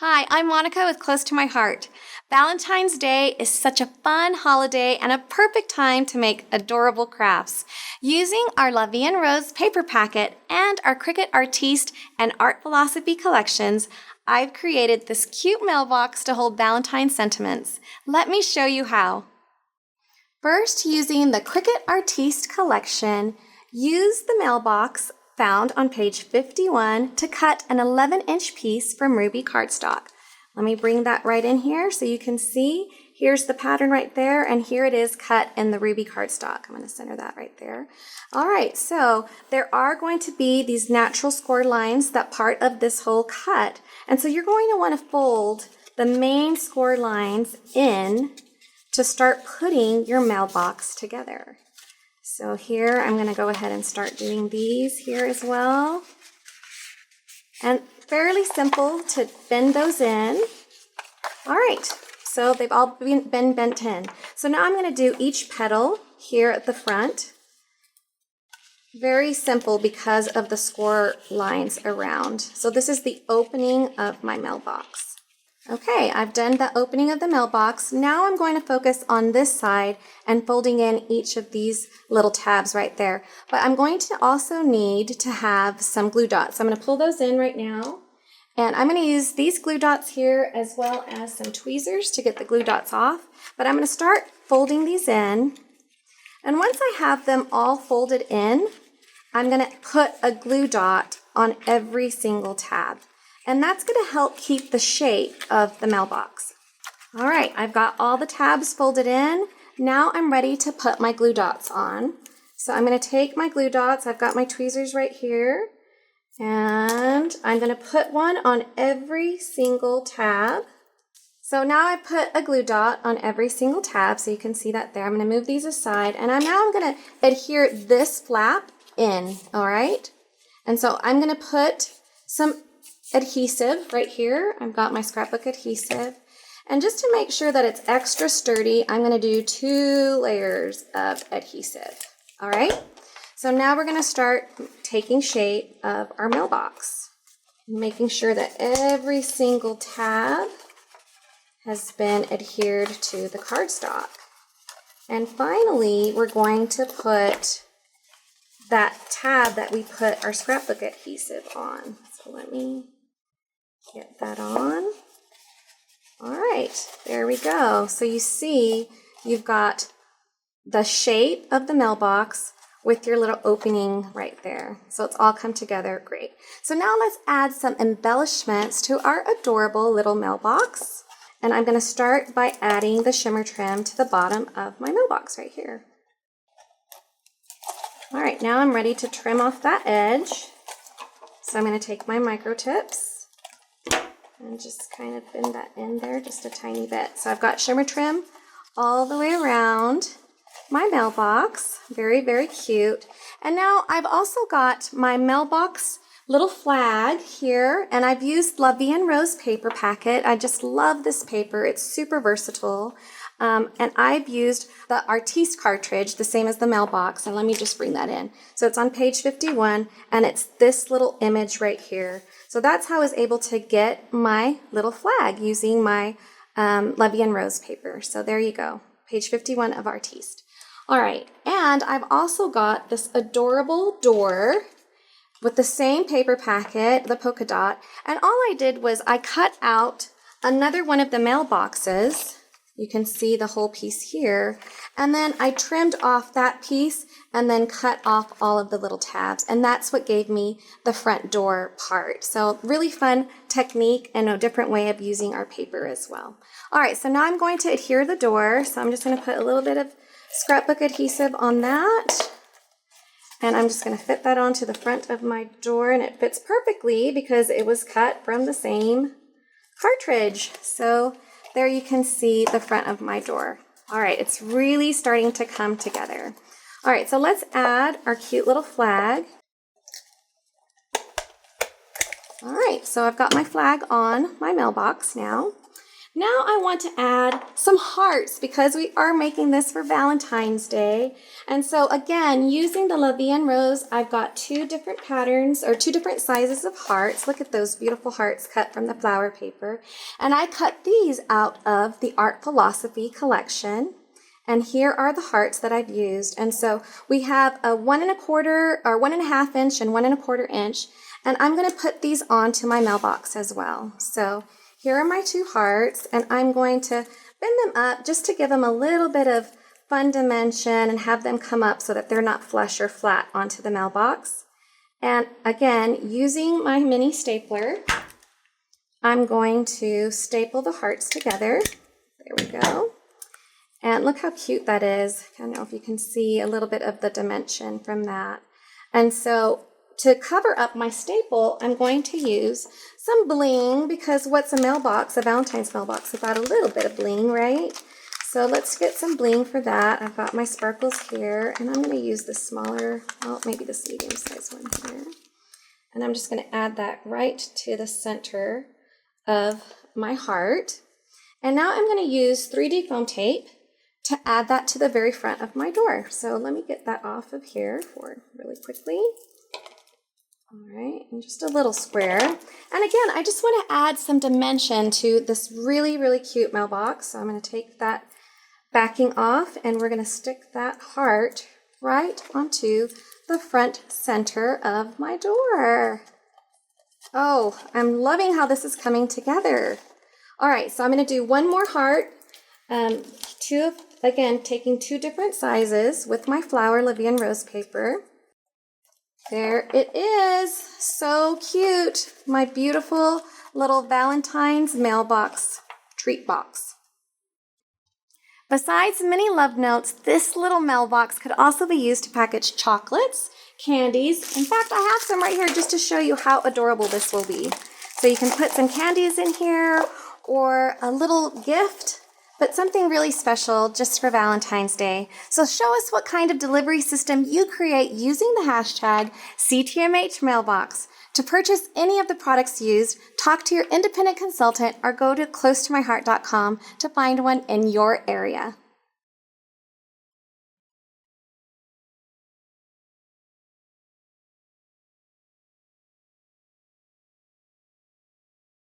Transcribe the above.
Hi, I'm Monica with Close to My Heart. Valentine's Day is such a fun holiday and a perfect time to make adorable crafts. Using our Vie En Rose paper packet and our Cricut Artiste and Art Philosophy collections, I've created this cute mailbox to hold Valentine sentiments. Let me show you how. First, using the Cricut Artiste collection, use the mailbox found on page 51 to cut an 11-inch piece from Ruby cardstock. Let me bring that right in here so you can see. Here's the pattern right there, and here it is cut in the Ruby cardstock. I'm going to center that right there. All right, so there are going to be these natural score lines that part of this whole cut, and so you're going to want to fold the main score lines in to start putting your mailbox together. So here I'm going to go ahead and start doing these here as well. And fairly simple to bend those in. All right, so they've all been bent in. So now I'm going to do each petal here at the front. Very simple because of the score lines around. So this is the opening of my mailbox. Okay, I've done the opening of the mailbox. Now I'm going to focus on this side and folding in each of these little tabs right there. But I'm going to also need to have some glue dots. I'm going to pull those in right now. And I'm going to use these glue dots here as well as some tweezers to get the glue dots off. But I'm going to start folding these in. And once I have them all folded in, I'm going to put a glue dot on every single tab. And that's going to help keep the shape of the mailbox. All right, I've got all the tabs folded in. Now I'm ready to put my glue dots on. So I'm going to take my glue dots. I've got my tweezers right here. And I'm going to put one on every single tab. So now I put a glue dot on every single tab, so you can see that there. I'm going to move these aside. And I'm going to adhere this flap in, all right? And so I'm going to put some adhesive right here. I've got my scrapbook adhesive. And just to make sure that it's extra sturdy, I'm going to do 2 layers of adhesive. All right? So now we're going to start taking shape of our mailbox, making sure that every single tab has been adhered to the cardstock. And finally, we're going to put that tab that we put our scrapbook adhesive on. So let me get that on. All right, there we go. So you see you've got the shape of the mailbox with your little opening right there. So it's all come together great. So now let's add some embellishments to our adorable little mailbox. And I'm going to start by adding the shimmer trim to the bottom of my mailbox right here. All right, now I'm ready to trim off that edge. So I'm going to take my micro tips and just kind of bend that in there just a tiny bit. So I've got shimmer trim all the way around my mailbox. Very, very cute. And now I've also got my mailbox little flag here, and I've used Vie En Rose paper packet. I just love this paper. It's super versatile. And I've used the Artiste cartridge, the same as the mailbox, and let me just bring that in. So it's on page 51, and it's this little image right here. So that's how I was able to get my little flag using my Vie En Rose paper. So there you go, page 51 of Artiste. All right, and I've also got this adorable door with the same paper packet, the polka dot, and all I did was I cut out another one of the mailboxes. You can see the whole piece here. And then I trimmed off that piece and then cut off all of the little tabs. And that's what gave me the front door part. So really fun technique and a different way of using our paper as well. All right, so now I'm going to adhere the door. So I'm just going to put a little bit of scrapbook adhesive on that. And I'm just going to fit that onto the front of my door. And it fits perfectly because it was cut from the same cartridge. So there you can see the front of my door. All right, it's really starting to come together. All right, so let's add our cute little flag. All right, so I've got my flag on my mailbox now. Now I want to add some hearts because we are making this for Valentine's Day. And so again, using the Vie En Rose, I've got two different patterns or two different sizes of hearts. Look at those beautiful hearts cut from the flower paper. And I cut these out of the Art Philosophy collection. And here are the hearts that I've used. And so we have a 1 1/4 or 1 1/2 inch and 1 1/4 inch. And I'm going to put these onto my mailbox as well. So here are my two hearts, and I'm going to bend them up just to give them a little bit of fun dimension and have them come up so that they're not flush or flat onto the mailbox. And again, using my mini stapler, I'm going to staple the hearts together. There we go. And look how cute that is. I don't know if you can see a little bit of the dimension from that. And so to cover up my staple, I'm going to use some bling because what's a mailbox, a Valentine's mailbox, without a little bit of bling, right? So let's get some bling for that. I've got my sparkles here, and I'm going to use the smaller, well, maybe this medium-sized one here. And I'm just going to add that right to the center of my heart. And now I'm going to use 3D foam tape to add that to the very front of my door. So let me get that off of here really quickly. All right, and just a little square. And again, I just want to add some dimension to this really, really cute mailbox. So I'm going to take that backing off, and we're going to stick that heart right onto the front center of my door. Oh, I'm loving how this is coming together. All right, so I'm going to do one more heart. Again, taking two different sizes with my flower Vie En Rose paper. There it is. So cute. My beautiful little Valentine's mailbox treat box. Besides many love notes, this little mailbox could also be used to package chocolates, candies. In fact, I have some right here just to show you how adorable this will be. So you can put some candies in here or a little gift, but something really special just for Valentine's Day. So show us what kind of delivery system you create using the hashtag CTMH Mailbox. To purchase any of the products used, talk to your independent consultant or go to closetomyheart.com to find one in your area.